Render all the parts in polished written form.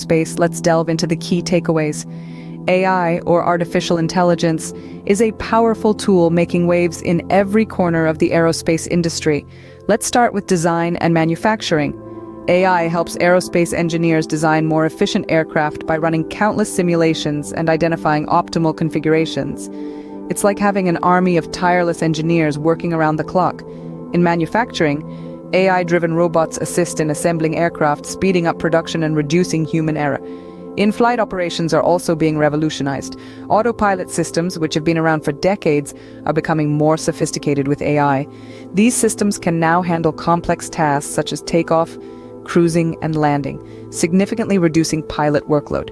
Space, let's delve into the key takeaways. AI, or artificial intelligence, is a powerful tool making waves in every corner of the aerospace industry. Let's start with design and manufacturing. AI helps aerospace engineers design more efficient aircraft by running countless simulations and identifying optimal configurations. It's like having an army of tireless engineers working around the clock. In manufacturing, AI-driven robots assist in assembling aircraft, speeding up production and reducing human error. In-flight operations are also being revolutionized. Autopilot systems, which have been around for decades, are becoming more sophisticated with AI. These systems can now handle complex tasks such as takeoff, cruising, and landing, significantly reducing pilot workload.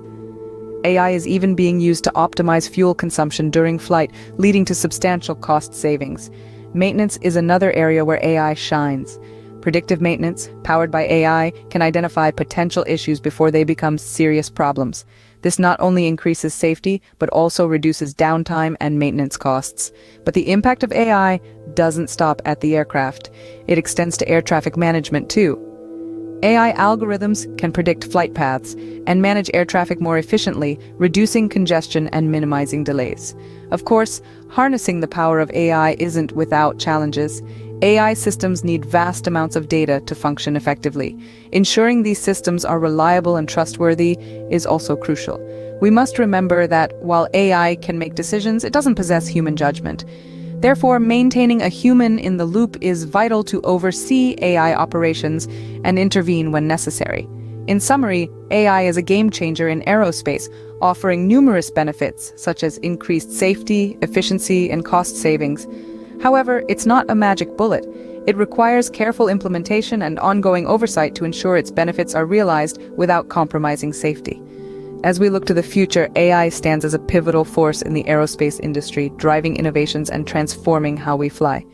AI is even being used to optimize fuel consumption during flight, leading to substantial cost savings. Maintenance is another area where AI shines. Predictive maintenance, powered by AI, can identify potential issues before they become serious problems. This not only increases safety, but also reduces downtime and maintenance costs. But the impact of AI doesn't stop at the aircraft. It extends to air traffic management too. AI algorithms can predict flight paths and manage air traffic more efficiently, reducing congestion and minimizing delays. Of course, harnessing the power of AI isn't without challenges. AI systems need vast amounts of data to function effectively. Ensuring these systems are reliable and trustworthy is also crucial. We must remember that while AI can make decisions, it doesn't possess human judgment. Therefore, maintaining a human in the loop is vital to oversee AI operations and intervene when necessary. In summary, AI is a game changer in aerospace, offering numerous benefits such as increased safety, efficiency, and cost savings. However, it's not a magic bullet. It requires careful implementation and ongoing oversight to ensure its benefits are realized without compromising safety. As we look to the future, AI stands as a pivotal force in the aerospace industry, driving innovations and transforming how we fly.